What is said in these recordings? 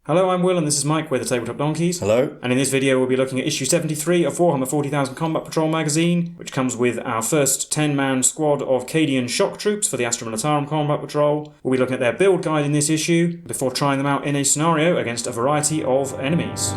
Hello, I'm Will and this is Mike, we're the Tabletop Donkeys. Hello. And in this video we'll be looking at issue 73 of Warhammer 40,000 Combat Patrol magazine, which comes with our first 10-man squad of Cadian Shock Troops for the Astra Militarum Combat Patrol. We'll be looking at their build guide in this issue, before trying them out in a scenario against a variety of enemies.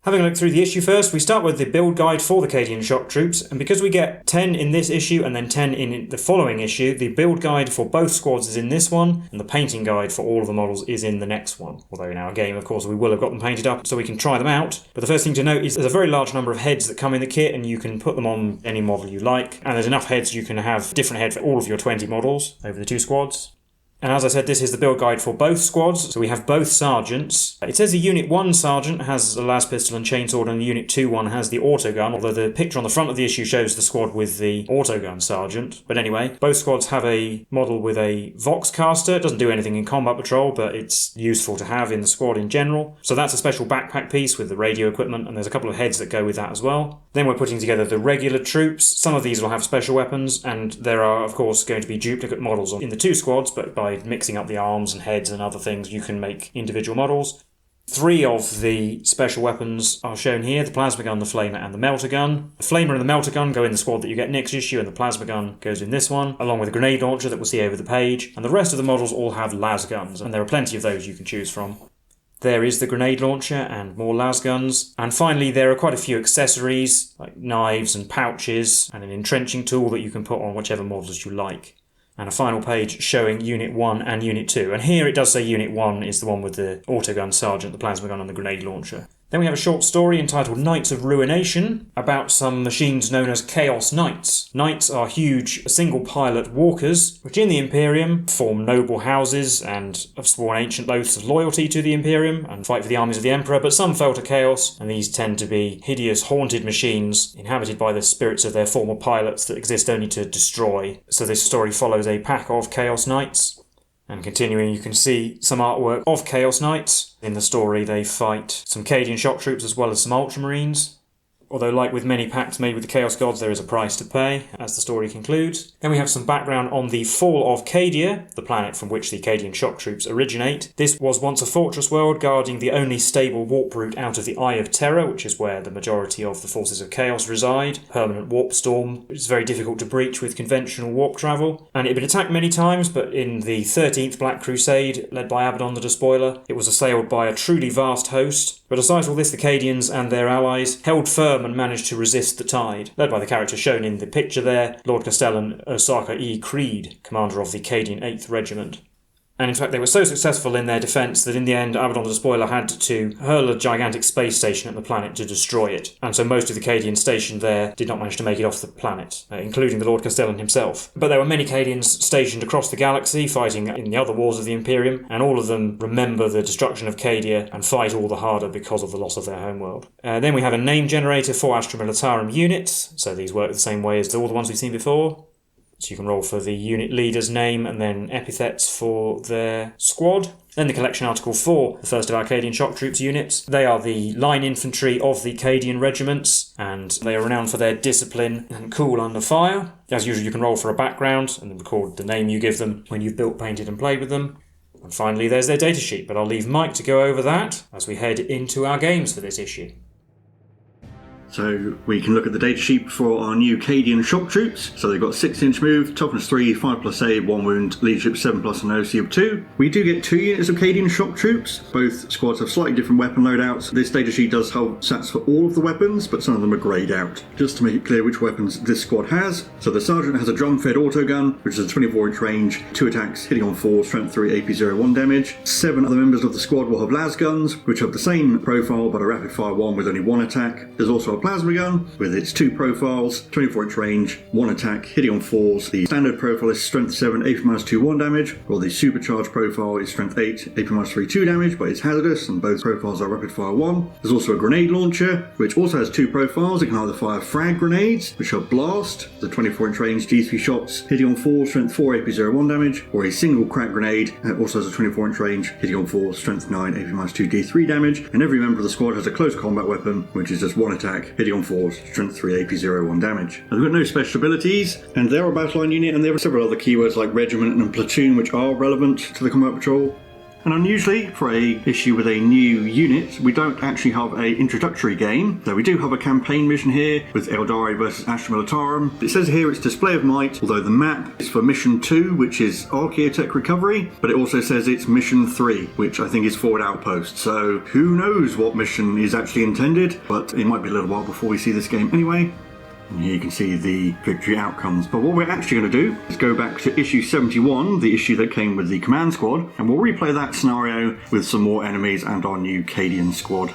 Having a look through the issue first, we start with the build guide for the Cadian Shock Troops, and because we get 10 in this issue and then 10 in the following issue, the build guide for both squads is in this one, and the painting guide for all of the models is in the next one. Although in our game, of course, we will have got them painted up so we can try them out. But the first thing to note is there's a very large number of heads that come in the kit, and you can put them on any model you like, and there's enough heads you can have different heads for all of your 20 models over the two squads. And as I said, this is the build guide for both squads, so we have both sergeants. It says the Unit 1 sergeant has a las pistol and chainsword, and the Unit 2 one has the autogun, although the picture on the front of the issue shows the squad with the autogun sergeant. But anyway, both squads have a model with a Vox caster. It doesn't do anything in combat patrol, but it's useful to have in the squad in general. So that's a special backpack piece with the radio equipment, and there's a couple of heads that go with that as well. Then we're putting together the regular troops. Some of these will have special weapons, and there are, of course, going to be duplicate models in the two squads, but by mixing up the arms and heads and other things, you can make individual models. 3 of the special weapons are shown here: the plasma gun, the flamer, and the melter gun. The flamer and the melter gun go in the squad that you get next issue, and the plasma gun goes in this one, along with a grenade launcher that we'll see over the page. And the rest of the models all have las guns, and there are plenty of those you can choose from. There is the grenade launcher and more las guns. And finally, there are quite a few accessories, like knives and pouches, and an entrenching tool that you can put on whichever models you like. And a final page showing Unit 1 and Unit 2. And here it does say Unit 1 is the one with the autogun sergeant, the plasma gun, and the grenade launcher. Then we have a short story entitled Knights of Ruination about some machines known as Chaos Knights. Knights are huge single-pilot walkers, which in the Imperium form noble houses and have sworn ancient oaths of loyalty to the Imperium and fight for the armies of the Emperor, but some fell to chaos, and these tend to be hideous, haunted machines inhabited by the spirits of their former pilots that exist only to destroy. So this story follows a pack of Chaos Knights. And continuing, you can see some artwork of Chaos Knights. In the story, they fight some Cadian Shock Troops as well as some Ultramarines. Although, like with many pacts made with the Chaos Gods, there is a price to pay, as the story concludes. Then we have some background on the fall of Cadia, the planet from which the Cadian Shock Troops originate. This was once a fortress world guarding the only stable warp route out of the Eye of Terror, which is where the majority of the forces of Chaos reside. Permanent warp storm. It's very difficult to breach with conventional warp travel. And it had been attacked many times, but in the 13th Black Crusade, led by Abaddon the Despoiler, it was assailed by a truly vast host. But aside all this, the Cadians and their allies held firm and managed to resist the tide, led by the character shown in the picture there, Lord Castellan Osaka E. Creed, commander of the Cadian 8th Regiment. And in fact, they were so successful in their defence that in the end, Abaddon the Despoiler had to hurl a gigantic space station at the planet to destroy it. And so most of the Cadians stationed there did not manage to make it off the planet, including the Lord Castellan himself. But there were many Cadians stationed across the galaxy, fighting in the other wars of the Imperium, and all of them remember the destruction of Cadia and fight all the harder because of the loss of their homeworld. Then we have a name generator for Astra Militarum units, so these work the same way as all the ones we've seen before. So you can roll for the unit leader's name and then epithets for their squad. Then the collection article for the first of our Cadian Shock Troops units. They are the line infantry of the Cadian regiments, and they are renowned for their discipline and cool under fire. As usual, you can roll for a background and then record the name you give them when you've built, painted and played with them. And finally, there's their datasheet, but I'll leave Mike to go over that as we head into our games for this issue. So we can look at the datasheet for our new Cadian Shock Troops. So they've got 6-inch move, toughness 3, 5+ save, 1 wound, leadership 7+, and OC of 2. We do get 2 units of Cadian Shock Troops. Both squads have slightly different weapon loadouts. This datasheet does hold stats for all of the weapons, but some of them are greyed out. Just to make it clear which weapons this squad has. So the sergeant has a drum-fed autogun, which is a 24-inch range, 2 attacks, hitting on 4, strength 3, AP 0, 1 damage. 7 other members of the squad will have las guns, which have the same profile but a rapid-fire 1 with only 1 attack. There's also a plasma gun with its 2 profiles, 24-inch range, 1 attack, hitting on 4s. The standard profile is strength 7, AP-2 1 damage, while the supercharged profile is strength 8, AP-3 2 damage, but it's hazardous and both profiles are rapid fire 1. There's also a grenade launcher, which also has 2 profiles. It can either fire frag grenades, which are blast, the 24-inch range, G3 shots, hitting on 4, strength 4, AP-0 1 damage, or a single crack grenade, also has a 24-inch range, hitting on 4, strength 9, AP-2 D3 damage, and every member of the squad has a close combat weapon, which is just 1 attack, hitting on 4, strength 3, AP-0 1 damage. They've got no special abilities, and they're a battle line unit, and there are several other keywords like regiment and platoon which are relevant to the combat patrol. And unusually, for a issue with a new unit, we don't actually have a introductory game, though we do have a campaign mission here with Eldari versus Astra Militarum. It says here it's Display of Might, although the map is for Mission 2, which is Archaeotech Recovery, but it also says it's Mission 3, which I think is Forward Outpost, so who knows what mission is actually intended, but it might be a little while before we see this game anyway. And here you can see the victory outcomes. But what we're actually going to do is go back to issue 71, the issue that came with the command squad, and we'll replay that scenario with some more enemies and our new Cadian squad.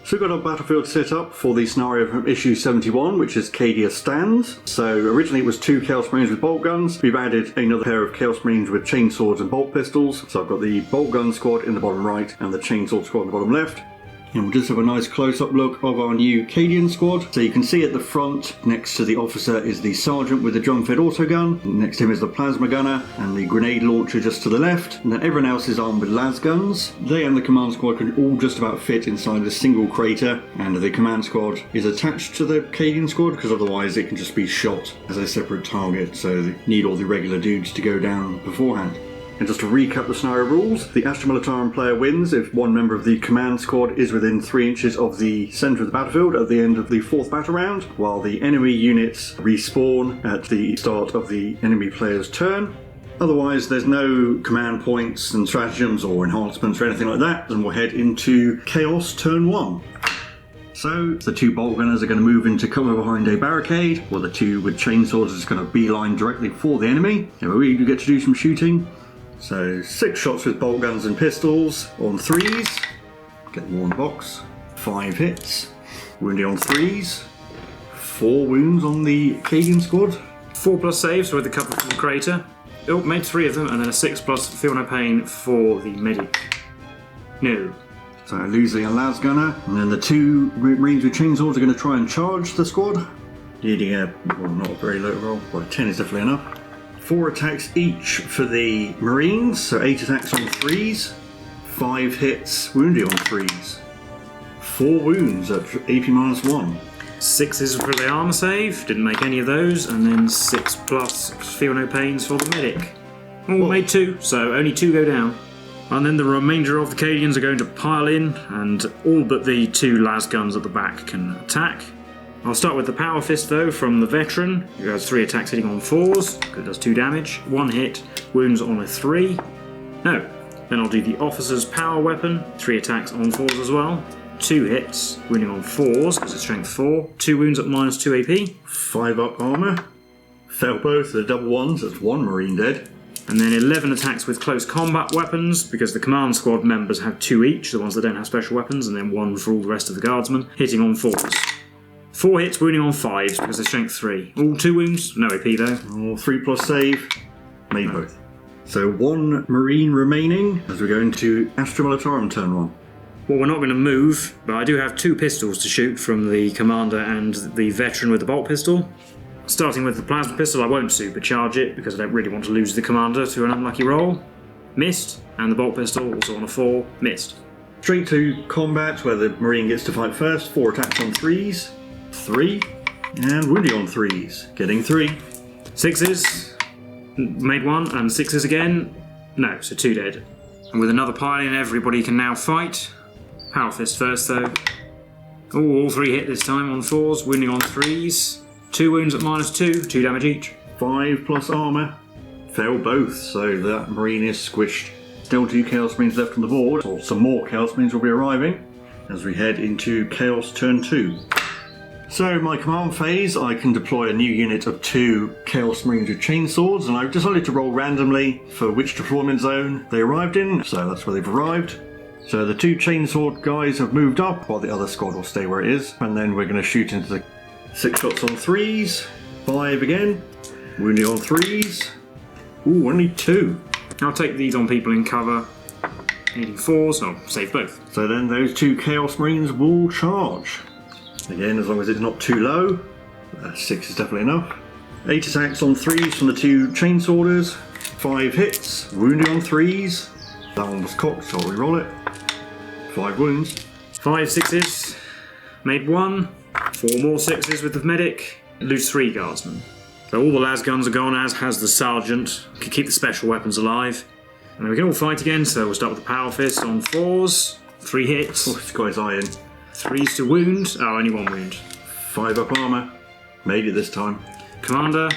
So we've got our battlefield set up for the scenario from issue 71, which is Cadia Stands. So originally it was 2 Chaos Marines with bolt guns. We've added another pair of Chaos Marines with chainswords and bolt pistols. So I've got the bolt gun squad in the bottom right and the chainsword squad in the bottom left. And we'll just have a nice close-up look of our new Cadian squad. So you can see at the front, next to the officer, is the sergeant with the drum-fed autogun. Next to him is the plasma gunner and the grenade launcher just to the left. And then everyone else is armed with las guns. They and the command squad can all just about fit inside a single crater. And the command squad is attached to the Cadian squad, because otherwise it can just be shot as a separate target. So they need all the regular dudes to go down beforehand. And just to recap the scenario rules, the Astra Militarum player wins if one member of the command squad is within 3 inches of the centre of the battlefield at the end of the 4th battle round, while the enemy units respawn at the start of the enemy player's turn. Otherwise, there's no command points and stratagems or enhancements or anything like that, and we'll head into Chaos turn 1. So, the 2 bolt gunners are going to move into cover behind a barricade, while the 2 with chainswords are just going to beeline directly for the enemy. Yeah, we get to do some shooting. So 6 shots with bolt guns and pistols on 3s. Get them all in the box. 5 hits. Wounded on 3s. 4 wounds on the Cadian squad. 4+ saves with the cover from the crater. Oh, made 3 of them, and then a 6+ feel no pain for the medic. No. So losing a las gunner, and then the 2 Marines with chainswords are going to try and charge the squad. Needing a, well, not a very low roll, but 10 is definitely enough. 4 attacks each for the Marines, so 8 attacks on 3s, 5 hits, wounded on 3s, 4 wounds at AP-1. 6s for the armour save, didn't make any of those, and then 6+ feel no pains for the medic. Oh, made 2, so only 2 go down. And then the remainder of the Cadians are going to pile in, and all but the 2 las guns at the back can attack. I'll start with the Power Fist though from the veteran, who has 3 attacks hitting on 4s, it does 2 damage, 1 hit, wounds on a 3. No. Then I'll do the Officer's Power Weapon, 3 attacks on 4s as well, 2 hits, wounding on 4s because it's strength 4, 2 wounds at -2 AP. 5 up armour, fail both, the double ones, that's 1 Marine dead. And then 11 attacks with close combat weapons, because the command squad members have 2 each, the ones that don't have special weapons, and then 1 for all the rest of the guardsmen, hitting on 4s. 4 hits, wounding on 5s because they're strength 3. All 2 wounds, no AP though. 3+ save, made both. So 1 Marine remaining as we go into Astra Militarum turn 1. Well, we're not going to move, but I do have 2 pistols to shoot from the commander and the veteran with the bolt pistol. Starting with the plasma pistol, I won't supercharge it because I don't really want to lose the commander to an unlucky roll. Missed, and the bolt pistol, also on a 4, missed. Straight to combat where the Marine gets to fight first, 4 attacks on 3s. 3, and wounding on 3s, getting 3. 6s, made 1, and 6s again, no, so 2 dead. And with another pile in, everybody can now fight. Power Fist first though. Oh, all 3 hit this time on 4s, wounding on 3s. 2 wounds at -2, 2 damage each. 5+ armour, fail both, so that Marine is squished. Still 2 Chaos Marines left on the board, or some more Chaos Marines will be arriving as we head into Chaos turn 2. So my command phase, I can deploy a new unit of 2 Chaos Marines with chainswords, and I've decided to roll randomly for which deployment zone they arrived in, so that's where they've arrived. So the 2 chainsword guys have moved up, while the other squad will stay where it is. And then we're going to shoot into the 6 shots on 3s, 5 again, wounding on 3s. Ooh, only 2. I'll take these on people in cover. Needing 4s, I'll save both. So then those 2 Chaos Marines will charge. Again, as long as it's not too low. 6 is definitely enough. 8 attacks on 3s from the 2 chainsworders. 5 hits, wounding on 3s. That one was cocked, so I'll re-roll it. 5 wounds. 5 6s. Made 1. 4 more 6s with the medic. Lose 3 guardsmen. So all the las guns are gone, as has the sergeant. Can keep the special weapons alive. And then we can all fight again, so we'll start with the power fist on 4s. 3 hits. Oh, this guy's iron. 3s to wound. Oh, only 1 wound. 5 up armour. Made it this time. Commander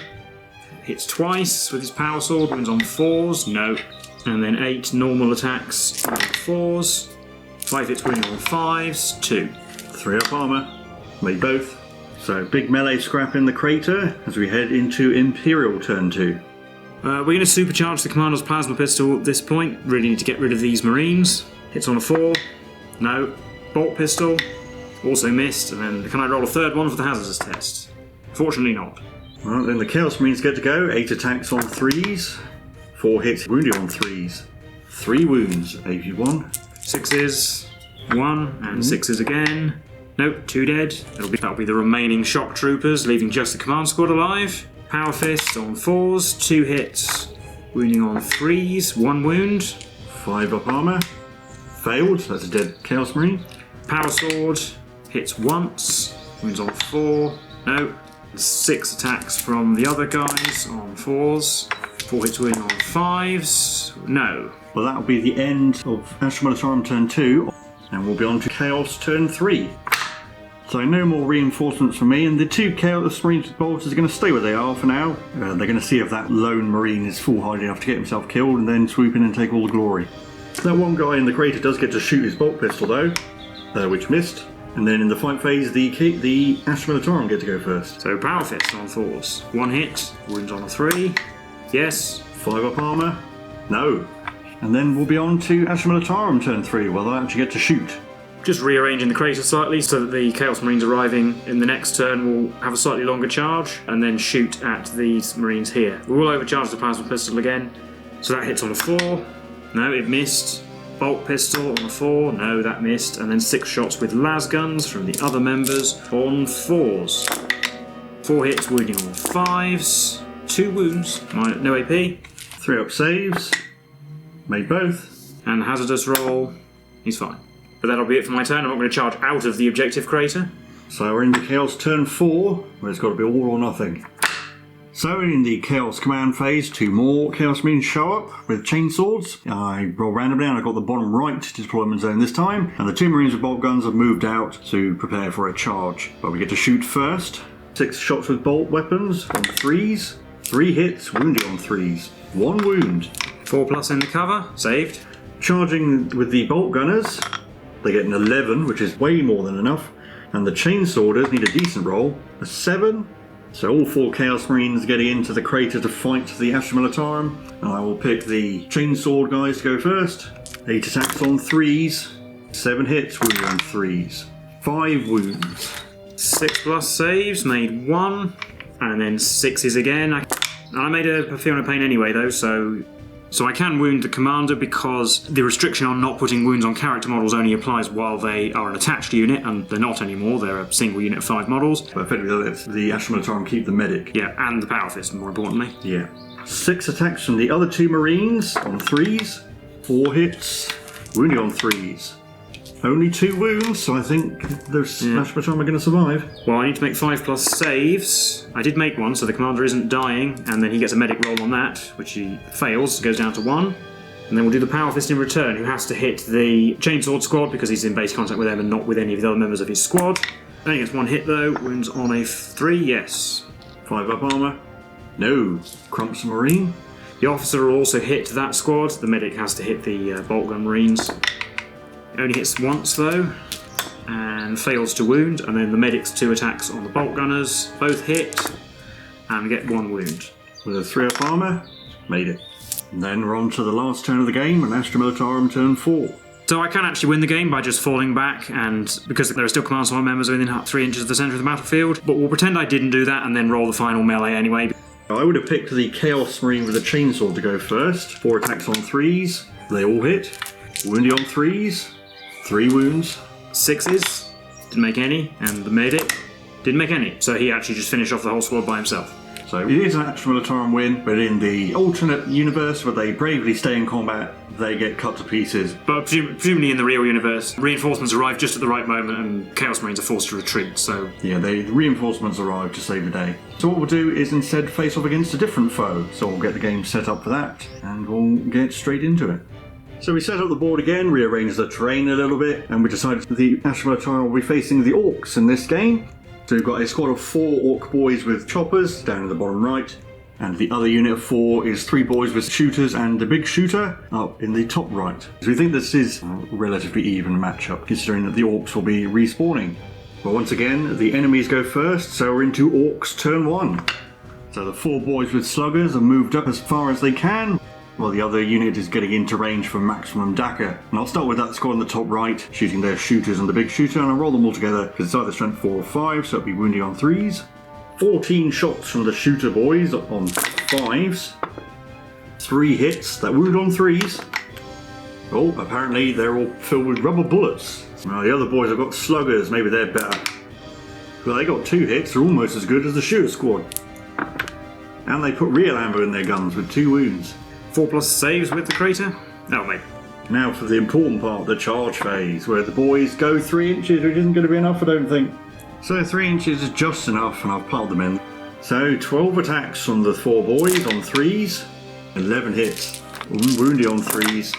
hits twice with his power sword, wounds on 4s, no. And then 8 normal attacks on 4s. 5 hits wounding on 5s, 2. 3 up armour. Made both. So big melee scrap in the crater as we head into Imperial turn 2. We're going to supercharge the commander's plasma pistol at this point. Really need to get rid of these marines. Hits on a 4, no. Bolt pistol, also missed. And then can I roll a 3rd one for the hazardous test? Fortunately not. Well, then the Chaos Marines get to go. 8 attacks on 3s. 4 hits, wounded on 3s. 3 wounds, AP1. 6s, 1, and 6s again. Nope, 2 dead. That'll be the remaining shock troopers, leaving just the command squad alive. Power fist on 4s, 2 hits, wounding on 3s, 1 wound. 5 up armour. Failed, that's a dead Chaos Marine. Power sword hits once, wounds on 4, no. 6 attacks from the other guys on 4s. 4 hits wound on 5s, no. Well, that'll be the end of Astra Militarum turn 2, and we'll be on to Chaos turn 3. So no more reinforcements for me, and the 2 Chaos Marine bolters are going to stay where they are for now. They're going to see if that lone Marine is foolhardy enough to get himself killed, and then swoop in and take all the glory. That one guy in the crater does get to shoot his bolt pistol though, which missed. And then in the fight phase, the Astra Militarum get to go first. So power fist on 4s. 1 hit, wounds on a 3. Yes. 5 up armour. No. And then we'll be on to Astra Militarum turn 3, where they'll actually get to shoot. Just rearranging the crater slightly so that the Chaos Marines arriving in the next turn will have a slightly longer charge and then shoot at these Marines here. We will overcharge the plasma pistol again. So that hits on a 4. No, it missed. Bolt pistol on a 4. No, that missed. And then 6 shots with las guns from the other members on 4s. 4 hits, wounding on 5s. 2 wounds, no AP. 3 up saves. Made both. And hazardous roll, he's fine. But that'll be it for my turn. I'm not going to charge out of the objective crater. So we're into Chaos turn 4, where it's got to be all or nothing. So in the Chaos command phase, 2 more Chaos Marines show up with chainswords. I roll randomly and I got the bottom right deployment zone this time. And the 2 Marines with bolt guns have moved out to prepare for a charge. But we get to shoot first. 6 shots with bolt weapons on 3s. 3 hits, wounded on 3s. 1 wound. 4+ in the cover, saved. Charging with the bolt gunners, they get an 11, which is way more than enough. And the chainsworders need a decent roll, a 7. So all 4 Chaos Marines getting into the crater to fight the Astra Militarum. And I will pick the chainsword guys to go first. 8 attacks on 3s, 7 hits, wounded on 3s. 5 wounds. 6+ saves, made 1, and then 6s again. I made a feeling of pain anyway though, so I can wound the commander because the restriction on not putting wounds on character models only applies while they are an attached unit, and they're not anymore, they're a single unit of 5 models. But effectively lets the Astra Militarum keep the medic. Yeah, and the power fist more importantly. Yeah. 6 attacks from the other 2 Marines on 3s, 4 hits, wounded on 3s. Only 2 wounds, so I think the Astra Militarum are going to survive. Well, I need to make 5+ saves. I did make 1, so the commander isn't dying, and then he gets a medic roll on that, which he fails, goes down to 1. And then we'll do the power fist in return, who has to hit the chainsword squad because he's in base contact with them and not with any of the other members of his squad. Only gets 1 hit though, wounds on a 3, yes. 5 up armour. No. Crumps a Marine. The officer will also hit that squad. The medic has to hit the bolt gun Marines. Only hits once though, and fails to wound, and then the medic's 2 attacks on the bolt gunners, both hit, and get 1 wound. With a 3 up armour, made it. And then we're on to the last turn of the game, and Astra Militarum turn 4. So I can actually win the game by just falling back, and because there are still command squad members within 3 inches of the centre of the battlefield, but we'll pretend I didn't do that and then roll the final melee anyway. I would have picked the Chaos Marine with a chainsaw to go first. 4 attacks on 3s, they all hit. Woundy on 3s, 3 wounds. 6s, didn't make any, and the medic didn't make any. So he actually just finished off the whole squad by himself. So it is an Astra Militarum win, but in the alternate universe where they bravely stay in combat, they get cut to pieces. But presumably in the real universe, reinforcements arrive just at the right moment and Chaos Marines are forced to retreat, so... Yeah, the reinforcements arrive to save the day. So what we'll do is instead face off against a different foe. So we'll get the game set up for that, and we'll get straight into it. So we set up the board again, rearranged the terrain a little bit, and we decided the Astra Militarum will be facing the Orcs in this game. So we've got a squad of 4 Orc boys with choppers down in the bottom right, and the other unit of 4 is 3 boys with shooters and a big shooter up in the top right. So we think this is a relatively even matchup, considering that the Orcs will be respawning. Well, once again, the enemies go first, so we're into Orcs turn 1. So the 4 boys with sluggers have moved up as far as they can, while the other unit is getting into range for maximum Dakka. And I'll start with that squad on the top right, shooting their shooters and the big shooter, and I'll roll them all together, because it's either strength 4 or 5, so it'll be wounding on 3s. 14 shots from the shooter boys on 5s. 3 hits, that wound on 3s. Oh, apparently they're all filled with rubber bullets. Now the other boys have got sluggers, maybe they're better. Well, they got 2 hits, they're almost as good as the shooter squad. And they put real ammo in their guns with 2 wounds. 4+ saves with the crater? Oh, mate. Now for the important part, the charge phase, where the boys go 3 inches, which isn't going to be enough, I don't think. So 3 inches is just enough, and I've piled them in. So 12 attacks from the 4 boys on 3s, 11 hits. Woundy on 3s,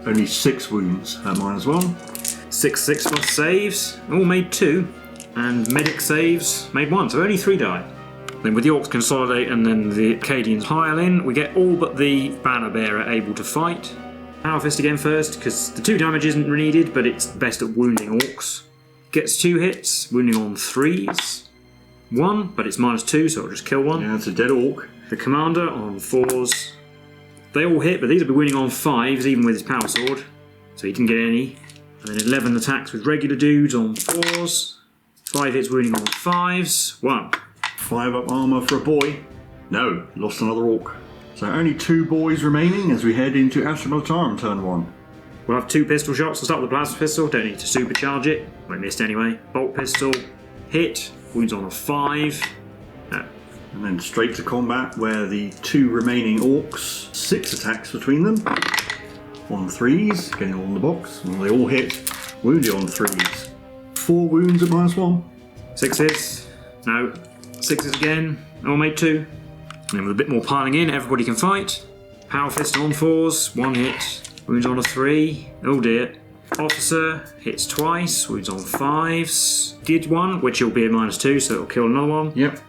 only 6 wounds at -1. 6+ saves, all made 2, and medic saves made 1, so only 3 die. Then with the Orcs consolidate and then the Cadians pile in, we get all but the banner bearer able to fight. Power Fist again first, because the 2 damage isn't needed, but it's best at wounding Orcs. Gets 2 hits, wounding on 3s. 1, but it's -2, so it'll just kill 1. Yeah, it's a dead Orc. The commander on 4s. They all hit, but these will be wounding on 5s, even with his power sword. So he didn't get any. And then 11 attacks with regular dudes on 4s. 5 hits wounding on 5s. 1. 5 up armour for a boy. No, lost another Orc. So only 2 boys remaining as we head into Astra Militarum turn 1. We'll have 2 pistol shots. We'll start with the plasma pistol. Don't need to supercharge it. I missed anyway. Bolt pistol. Hit. Wounds on a 5. No. And then straight to combat where the 2 remaining Orcs, 6 attacks between them. On 3s, getting all in the box. Well, they all hit. Wounded on 3s. 4 wounds at -1. 6s. No. 6s again. All made 2. And then with a bit more piling in, everybody can fight. Power Fist on 4s. 1 hit. Wounds on a 3. Oh dear. Officer hits twice. Wounds on 5s. Did 1, which will be a -2, so it'll kill another one. Yep.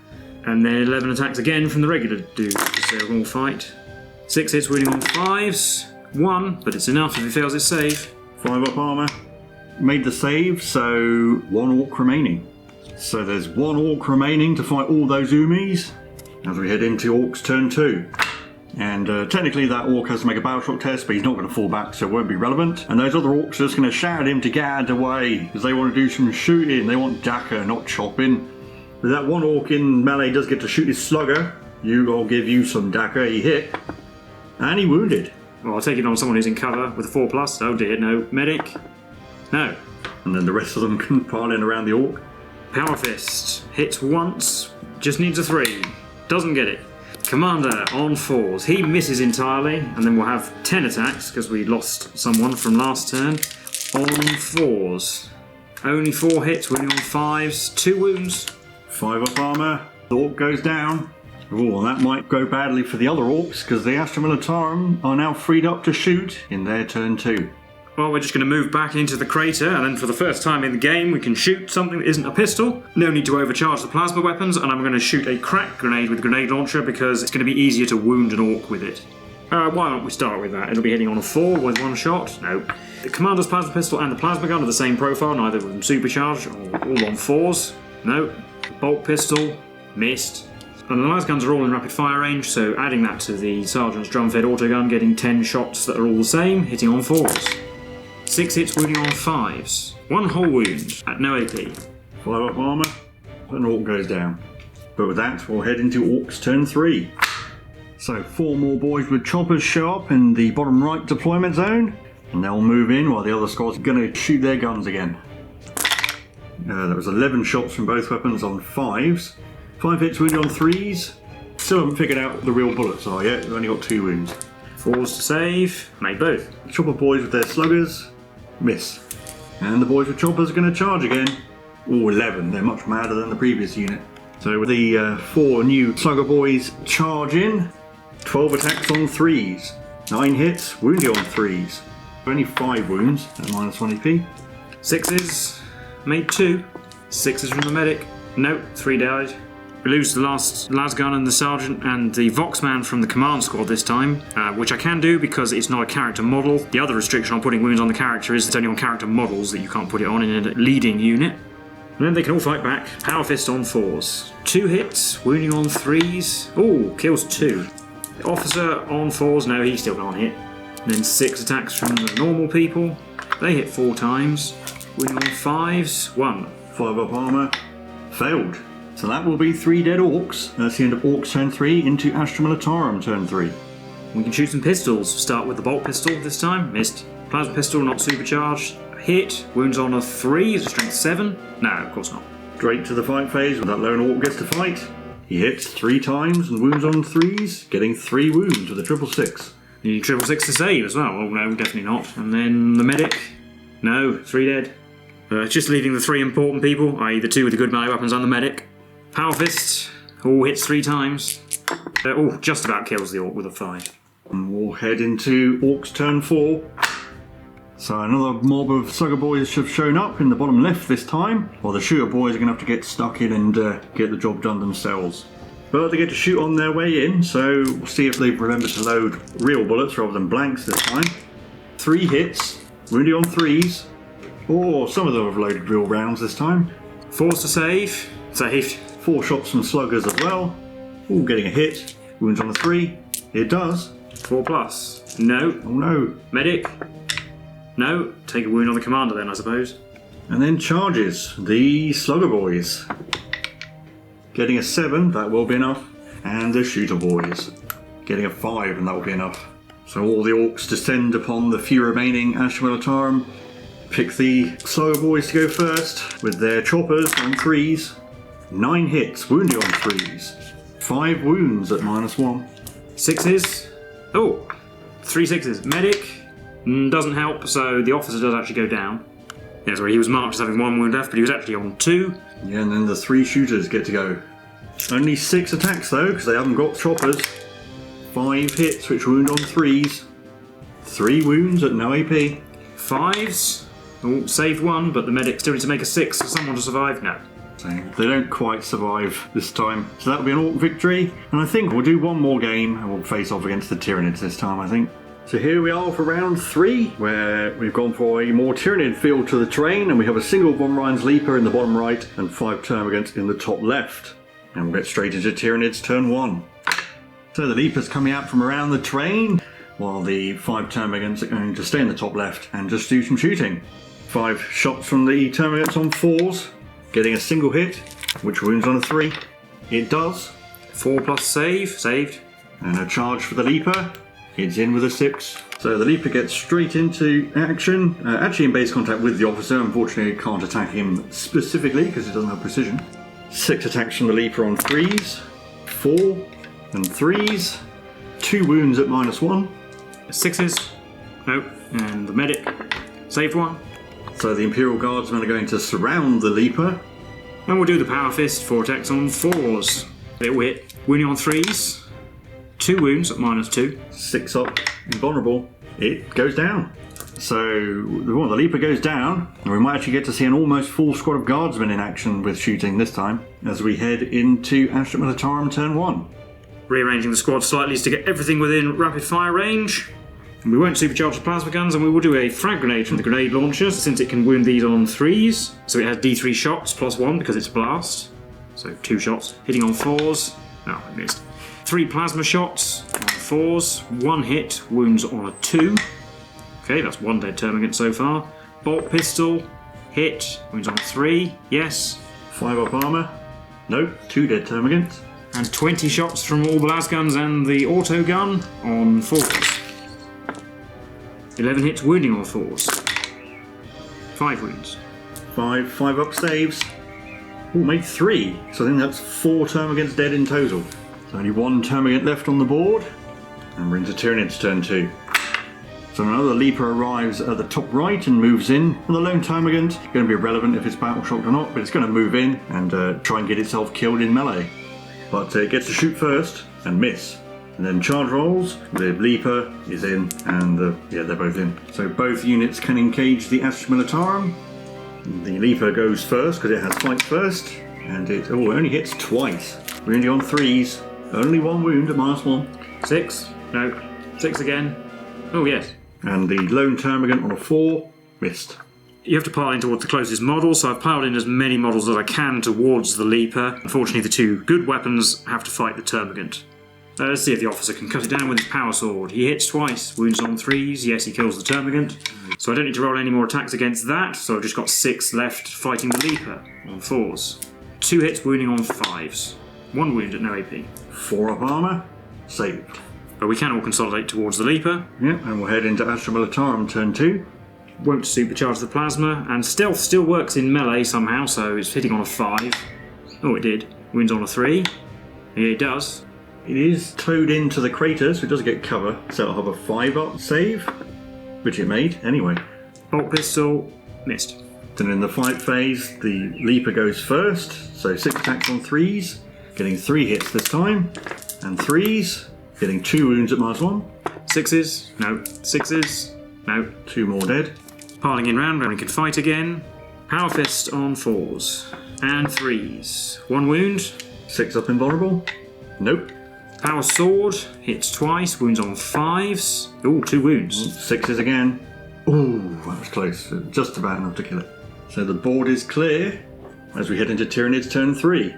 And then 11 attacks again from the regular dudes, so they'll all fight. 6 hits wounding on 5s. 1, but it's enough if he fails his save. 5 up armour. Made the save, so 1 Orc remaining. So there's 1 Orc remaining to fight all those Umis as we head into Orcs turn 2. And technically that Orc has to make a battle shock test, but he's not going to fall back, so it won't be relevant. And those other Orcs are just going to shout at him to get out of the way, because they want to do some shooting. They want Dakka, not chopping. But that 1 Orc in melee does get to shoot his slugger. I'll give you some Dakka. He hit. And he wounded. Well, I'll take it on someone who's in cover with a 4+. Oh dear, no. Medic. No. And then the rest of them can pile in around the Orc. Power Fist. Hits once. Just needs a 3. Doesn't get it. Commander on 4s. He misses entirely, and then we'll have 10 attacks, because we lost someone from last turn. On 4s. Only 4 hits, wounding on 5s. 2 wounds. 5 up armour. The Orc goes down. Oh, and that might go badly for the other Orcs, because the Astra Militarum are now freed up to shoot in their turn 2. Well, we're just going to move back into the crater, and then for the first time in the game we can shoot something that isn't a pistol. No need to overcharge the plasma weapons, and I'm going to shoot a crack grenade with a grenade launcher because it's going to be easier to wound an Orc with it. Why don't we start with that? It'll be hitting on a 4 with 1 shot. No. The Commander's plasma pistol and the plasma gun are the same profile, neither of them supercharged, all on 4s. No. Bolt pistol. Missed. And the las guns are all in rapid fire range, so adding that to the Sergeant's drum-fed autogun, getting 10 shots that are all the same, hitting on 4s. 6 hits, wounding on 5s. 1 whole wound at no AP. 5 up armour, and Orc goes down. But with that, we'll head into Orcs turn 3. So 4 more boys with choppers show up in the bottom right deployment zone, and they'll move in while the other squad's going to shoot their guns again. That was 11 shots from both weapons on 5s. 5 hits, wounded on 3s. Still haven't figured out what the real bullets are yet, we've only got 2 wounds. 4s to save, made both. The chopper boys with their sluggers, miss. And the boys with choppers are going to charge again. Oh, 11, they're much madder than the previous unit. So with the 4 new slugger boys charge in, 12 attacks on 3s. 9 hits, wounded on 3s. Only 5 wounds at -1 AP. 6s, made 2. 6s from the medic. Nope, 3 died. We lose the last lasgun and the sergeant and the Voxman from the command squad this time, which I can do because it's not a character model. The other restriction on putting wounds on the character is it's only on character models that you can't put it on in a leading unit. And then they can all fight back. Power Fist on 4s. 2 hits, wounding on 3s. Ooh, kills 2. Officer on 4s, no, he still can't hit. And then 6 attacks from the normal people. They hit 4 times. Wounding on 5s, 1. 5 up armour, failed. So that will be 3 dead Orcs. That's the end of Orcs turn 3 into Astra Militarum turn 3. We can shoot some pistols. Start with the bolt pistol this time. Missed. Plasma pistol, not supercharged. Hit. Wounds on a 3. Is a strength 7? No, of course not. Straight to the fight phase when that lone Orc gets to fight. He hits 3 times and wounds on 3s, getting 3 wounds with a 666. You need 666 to save as well. Oh no, definitely not. And then the medic. No, 3 dead. Just leaving the 3 important people, i.e. the 2 with the good melee weapons and the medic. Power Fist. Oh, hits 3 times. Oh, just about kills the Orc with a 5. And we'll head into Orcs turn 4. So another mob of slugger boys have shown up in the bottom left this time, while the shooter boys are going to have to get stuck in and get the job done themselves. But they get to shoot on their way in, so we'll see if they've remembered to load real bullets rather than blanks this time. 3 hits, wounded on 3s. Or some of them have loaded real rounds this time. 4s to save. Saved. 4 shots from sluggers as well. Ooh, getting a hit. Wounds on a 3. It does. 4 plus. No. Oh no. Medic. No. Take a wound on the commander then, I suppose. And then charges. The slugger boys. Getting a 7, that will be enough. And the shooter boys. Getting a 5, and that will be enough. So all the Orcs descend upon the few remaining Astra Militarum. Pick the slugger boys to go first with their choppers on 3s. 9 hits, wounded on 3s. 5 wounds at -1. 6s. Oh, 3 6s. Medic doesn't help, so the officer does actually go down. Yeah, sorry, he was marked as having 1 wound left, but he was actually on 2. Yeah, and then the 3 shooters get to go. Only 6 attacks though, because they haven't got choppers. 5 hits, which wound on 3s. 3 wounds at no AP. 5s. Oh, saved 1, but the medic still needs to make a 6 for someone to survive. No. So they don't quite survive this time. So that'll be an Orc victory. And I think we'll do 1 more game and we'll face off against the Tyranids this time, I think. So here we are for round 3, where we've gone for a more Tyranid feel to the terrain, and we have a single Von Ryan's Leaper in the bottom right and 5 termagants in the top left. And we'll get straight into Tyranids turn 1. So the Leaper's coming out from around the terrain, while the 5 termagants are going to stay in the top left and just do some shooting. 5 shots from the termagants on 4s, getting a single hit, which wounds on a 3. It does. 4 plus save. Saved. And a charge for the Leaper. It's in with a 6. So the Leaper gets straight into action, actually in base contact with the officer. Unfortunately, it can't attack him specifically because it doesn't have precision. 6 attacks from the Leaper on 3s, 4 and 3s, 2 wounds at -1. 6s. Nope. And the medic. Saved 1. So the Imperial Guardsmen are going to surround the Leaper. And we'll do the Power Fist, 4 attacks on 4s. It will hit. Wounding on 3s. 2 wounds at -2. 6 up, invulnerable. It goes down. So the Leaper goes down, and we might actually get to see an almost full squad of Guardsmen in action with shooting this time, as we head into Astra Militarum turn 1. Rearranging the squad slightly to get everything within rapid fire range. We won't supercharge the plasma guns, and we will do a frag grenade from the grenade launcher, since it can wound these on 3s. So it has D3 shots plus 1 because it's a blast. So 2 shots. Hitting on 4s. No, I missed. 3 plasma shots on 4s. 1 hit, wounds on a 2. Okay, that's 1 dead termagant so far. Bolt pistol, hit, wounds on 3, yes. 5 up armour, no, 2 dead termagants. And 20 shots from all the las guns and the auto gun on 4s. 11 hits, wounding on 4s. 5 wounds. 5 up saves. Oh, made 3, so I think that's 4 termagants dead in total. So only 1 termagant left on the board, and we're into Tyrannid's turn 2. So another leaper arrives at the top right and moves in. And the lone termagant, going to be irrelevant if it's battle shocked or not, but it's going to move in and try and get itself killed in melee. But it gets to shoot first and miss. And then charge rolls, the leaper is in, and they're both in. So both units can engage the Astra Militarum. The leaper goes first because it has fight first, and it only hits twice. Wounding on 3s, only 1 wound at -1. 6, no, 6 again. Oh yes. And the lone termagant on a 4 missed. You have to pile in towards the closest model, so I've piled in as many models as I can towards the leaper. Unfortunately, the 2 good weapons have to fight the termagant. Let's see if the officer can cut it down with his power sword. He hits twice, wounds on 3s, yes, he kills the termagant. So I don't need to roll any more attacks against that, so I've just got 6 left fighting the leaper on 4s. 2 hits, wounding on 5s. 1 wound at no AP. 4 up armour, saved. But we can all consolidate towards the leaper. Yep, and we'll head into Astra Militarum turn 2. Won't supercharge the plasma, and stealth still works in melee somehow, so it's hitting on a 5. Oh, it did. Wounds on a 3. Yeah, it does. It is towed into the crater, so it does get cover, so it'll have a 5 up save, which it made anyway. Bolt pistol, missed. Then in the fight phase, the leaper goes first, so 6 attacks on 3s, getting 3 hits this time, and 3s, getting 2 wounds at -1. 6s, no. 6s, no. 2 more dead. Piling in round, we can fight again. Power fist on 4s, and 3s. 1 wound. 6 up invulnerable, nope. Power sword, hits twice, wounds on 5s. Ooh, 2 wounds. 6s again. Ooh, that was close, just about enough to kill it. So the board is clear as we head into Tyrannid's turn 3.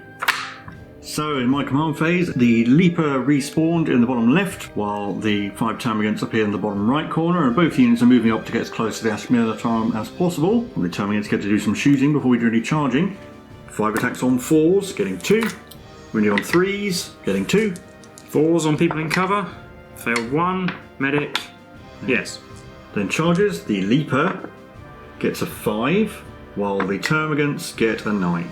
So in my command phase, the leaper respawned in the bottom left, while the 5 termagants appear in the bottom right corner, and both units are moving up to get as close to the Astra Militarum as possible. And the termagants get to do some shooting before we do any charging. 5 attacks on 4s, getting 2. Wounding on 3s, getting 2. 4s on people in cover. Failed 1. Medic. Yes. Then charges, the leaper gets a 5, while the termagants get a 9.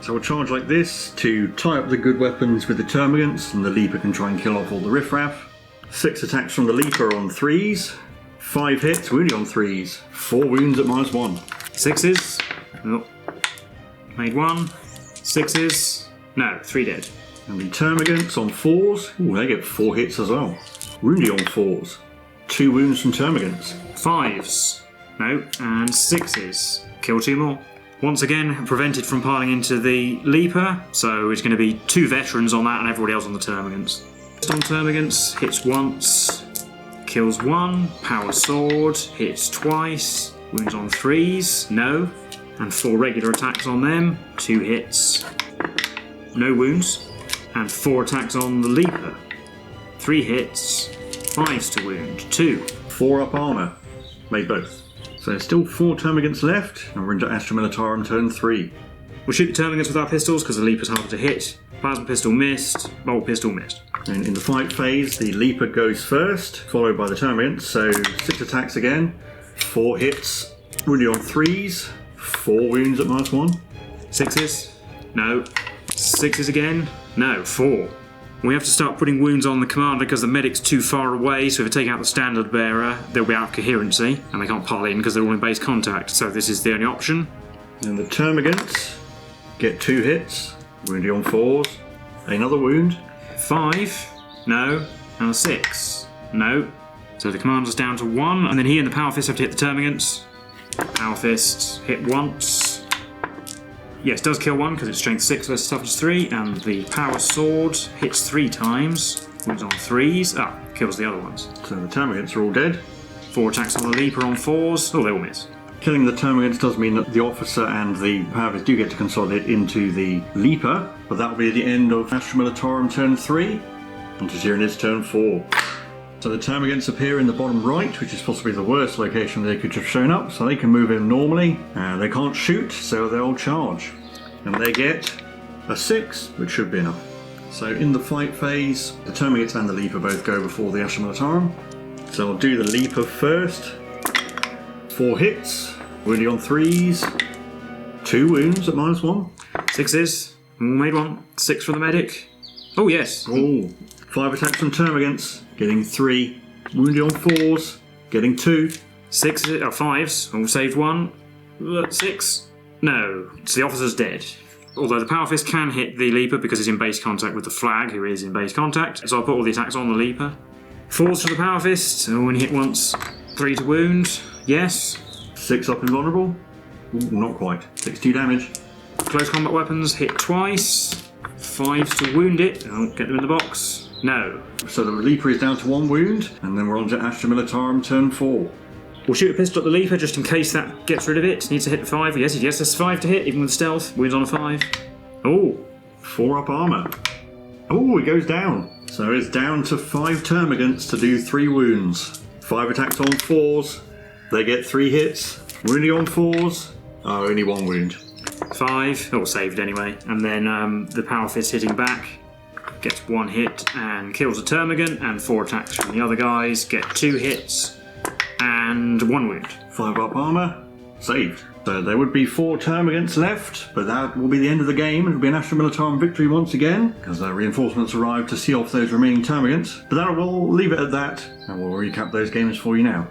So we'll charge like this to tie up the good weapons with the termagants, and the leaper can try and kill off all the riffraff. 6 attacks from the leaper on 3s, 5 hits, wounding on 3s, 4 wounds at -1. 6s. Oh. Made 1. 6s. No, 3 dead. And the termagants on 4s, ooh, they get 4 hits as well. Wounding on 4s, 2 wounds from termagants. 5s. No, and 6s. Kill 2 more. Once again, prevented from piling into the leaper, so it's going to be 2 veterans on that and everybody else on the termagants. On termagants, hits once, kills 1, power sword, hits twice, wounds on 3s, no, and 4 regular attacks on them, 2 hits, no wounds, and 4 attacks on the leaper, 3 hits, 5s to wound, 2. 4 up armour, made both. So there's still 4 termagants left, and we're into Astra Militarum turn 3. We'll shoot the termagants with our pistols because the leaper's harder to hit. Plasma pistol missed, bolt pistol missed. And in the fight phase, the leaper goes first, followed by the termagants, so 6 attacks again, 4 hits, wounding on 3s, 4 wounds at -1. 6s, no. 6s again, no, 4. We have to start putting wounds on the commander because the medic's too far away, so if we take out the standard bearer, they'll be out of coherency, and they can't pile in because they're all in base contact, so this is the only option. And the termagants get 2 hits, wounding on 4s, another wound. 5, no, and a 6, no. So the commander's down to 1, and then he and the power fist have to hit the termagants. Power fist, hit once. Yes, does kill 1 because it's strength 6 versus toughness 3, and the power sword hits 3 times, wounds on 3s, kills the other ones. So the termagants are all dead. 4 attacks on the leaper on 4s, they all miss. Killing the termagants does mean that the officer and the power fist do get to consolidate into the leaper, but that will be the end of Astra Militarum turn 3, and to Tyrannid's turn 4. So the termagants appear in the bottom right, which is possibly the worst location they could have shown up, so they can move in normally. They can't shoot, so they'll charge. And they get a 6, which should be enough. So in the fight phase, the termagants and the leaper both go before the Astra Militarum. So I'll do the leaper first. 4 hits, wounding on 3s, 2 wounds at -1. 6s, made 1. 6 for the medic. Oh yes. Oh, 5 attacks from termagants, getting 3. Wounding on 4s, getting 2. 5s, all saved 1. 6. No, so the officer's dead. Although the Power Fist can hit the Leaper because it's in base contact with the Flag, who is in base contact. So I'll put all the attacks on the Leaper. 4s for the Power Fist, when hit once. 3 to wound, yes. 6 up invulnerable. Ooh, not quite. 62 damage. Close combat weapons hit twice. 5s to wound it. I'll get them in the box. No. So the Leaper is down to 1 wound, and then we're on to Astra Militarum turn 4. We'll shoot a pistol at the Leaper just in case that gets rid of it. Needs to hit the 5. Yes, there's 5 to hit, even with stealth. Wounds on a 5. Oh. 4 up armour. Oh, it goes down. So it's down to 5 termagants to do 3 wounds. 5 attacks on 4s. They get 3 hits. Wounding on 4s. Oh, only 1 wound. 5, all saved anyway. And then the Power Fist hitting back. Gets 1 hit and kills a termagant. And 4 attacks from the other guys. Get 2 hits. And 1 wound. 5 up armour, saved. So there would be 4 termagants left, but that will be the end of the game. It'll be an Astra Militarum victory once again, because reinforcements arrived to see off those remaining termagants. But that we'll leave it at that, and we'll recap those games for you now.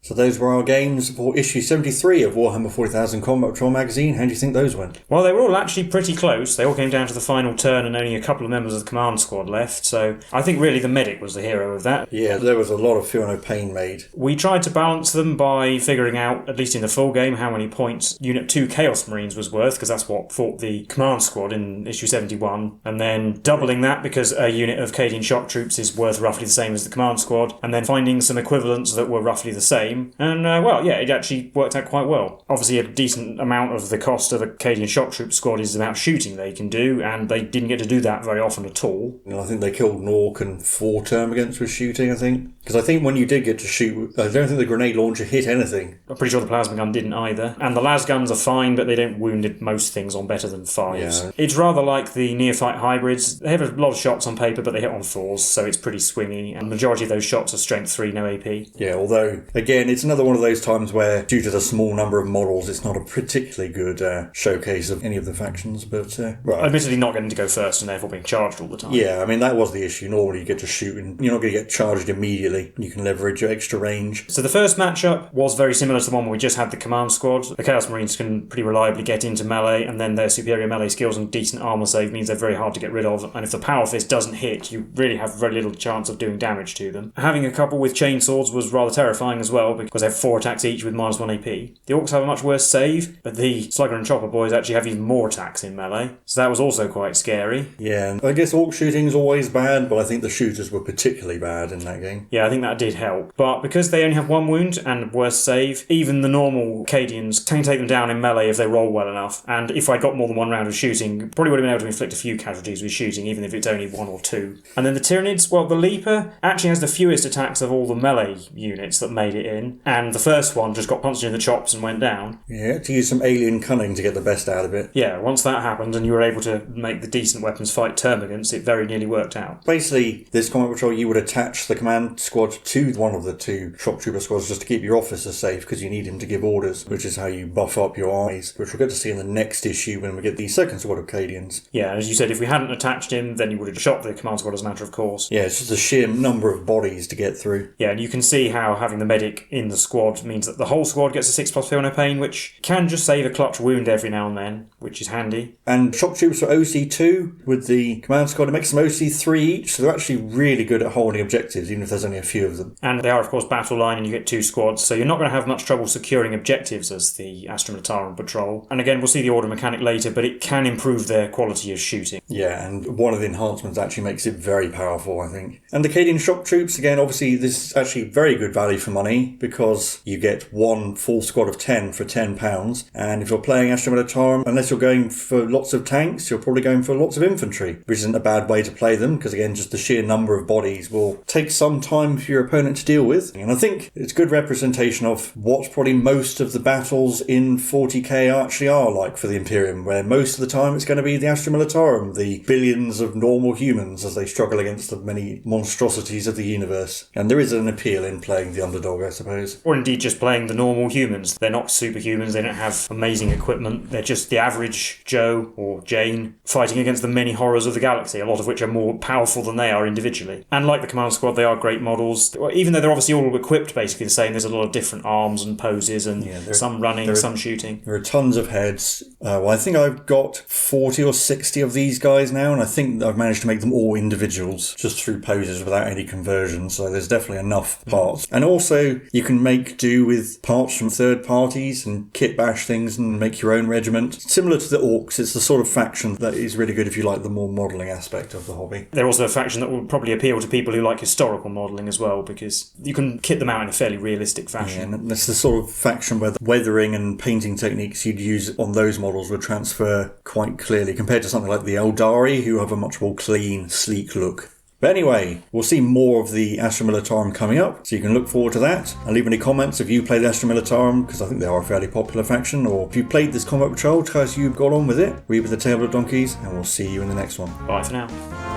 So those were our games for issue 73 of Warhammer 40,000 Combat Patrol magazine. How do you think those went? Well, they were all actually pretty close. They all came down to the final turn and only a couple of members of the command squad left, so I think really the medic was the hero of that. Yeah, there was a lot of feel no pain made. We tried to balance them by figuring out, at least in the full game, how many points Unit 2 Chaos Marines was worth, because that's what fought the command squad in issue 71, and then doubling that because a unit of Cadian Shock Troops is worth roughly the same as the command squad, and then finding some equivalents that were roughly the same, and well, yeah, it actually worked out quite well. Obviously, a decent amount of the cost of a Cadian Shock Troop squad is about shooting they can do, and they didn't get to do that very often at all. I think they killed an orc and 4 termagants with shooting, I think. Because I think when you did get to shoot, I don't think the grenade launcher hit anything. I'm pretty sure the plasma gun didn't either. And the las guns are fine, but they don't wound most things on better than 5s. Yeah. It's rather like the neophyte hybrids. They have a lot of shots on paper, but they hit on 4s, so it's pretty swingy. And the majority of those shots are strength 3, no AP. Yeah, although, again, it's another one of those times where, due to the small number of models, it's not a particularly good showcase of any of the factions, but... right. Admittedly not getting to go first and therefore being charged all the time. Yeah, I mean, that was the issue. Normally you get to shoot and you're not going to get charged immediately. You can leverage your extra range. So the first matchup was very similar to the one where we just had the command squad. The Chaos Marines can pretty reliably get into melee, and then their superior melee skills and decent armour save means they're very hard to get rid of, and if the Power Fist doesn't hit, you really have very little chance of doing damage to them. Having a couple with chainswords was rather terrifying as well, because they have 4 attacks each with -1 AP. The Orcs have a much worse save, but the Slugger and Chopper boys actually have even more attacks in melee, so that was also quite scary. Yeah, and I guess Orc shooting is always bad, but I think the shooters were particularly bad in that game. Yeah, I think that did help. But because they only have 1 wound and worse save, even the normal Cadians can take them down in melee if they roll well enough. And if I got more than 1 round of shooting, probably would have been able to inflict a few casualties with shooting, even if it's only 1 or 2. And then the Tyranids, well, the Leaper actually has the fewest attacks of all the melee units that made it in. And the first one just got punched in the chops and went down. Yeah, to use some alien cunning to get the best out of it. Yeah, once that happened and you were able to make the decent weapons fight termagants, it very nearly worked out. Basically, this combat patrol, you would attach the command squad to one of the 2 shock trooper squads just to keep your officer safe, because you need him to give orders, which is how you buff up your armies, which we'll get to see in the next issue when we get the second squad of Cadians. Yeah, as you said, if we hadn't attached him, then you would have shot the command squad as a matter of course. Yeah, it's just the sheer number of bodies to get through. Yeah, and you can see how having the medic in the squad means that the whole squad gets a 6+ feel no pain, which can just save a clutch wound every now and then, which is handy. And shock troops are OC2 with the command squad. It makes them OC3 each, so they're actually really good at holding objectives, even if there's only a few of them. And they are, of course, battle line, and you get 2 squads, so you're not going to have much trouble securing objectives as the Astra Militarum Patrol. And again, we'll see the order mechanic later, but it can improve their quality of shooting. Yeah, and one of the enhancements actually makes it very powerful, I think. And the Cadian Shock Troops, again, obviously, this is actually very good value for money. because you get one full squad of 10 for £10, and if you're playing Astra Militarum, unless you're going for lots of tanks, you're probably going for lots of infantry, which isn't a bad way to play them, because again, just the sheer number of bodies will take some time for your opponent to deal with. And I think it's a good representation of what probably most of the battles in 40k actually are like for the Imperium, where most of the time it's going to be the Astra Militarum, the billions of normal humans as they struggle against the many monstrosities of the universe. And there is an appeal in playing the underdog, I suppose. Or indeed just playing the normal humans. They're not superhumans, they don't have amazing equipment, they're just the average Joe or Jane fighting against the many horrors of the galaxy, a lot of which are more powerful than they are individually. And like the Command Squad, they are great models. Even though they're obviously all equipped basically the same, there's a lot of different arms and poses, and some running, some shooting. There are tons of heads. Well, I think I've got 40 or 60 of these guys now, and I think I've managed to make them all individuals just through poses without any conversion, so there's definitely enough parts. And also, you can make do with parts from third parties and kit bash things and make your own regiment. Similar to the Orcs, it's the sort of faction that is really good if you like the more modelling aspect of the hobby. They're also a faction that will probably appeal to people who like historical modelling as well, because you can kit them out in a fairly realistic fashion. Yeah, and that's the sort of faction where the weathering and painting techniques you'd use on those models would transfer quite clearly compared to something like the Eldari, who have a much more clean, sleek look. But anyway, we'll see more of the Astra Militarum coming up, so you can look forward to that. And leave any comments if you played Astra Militarum, because I think they are a fairly popular faction, or if you played this Combat Patrol, how you got on with it. We were the Table of Donkeys, and we'll see you in the next one. Bye for now.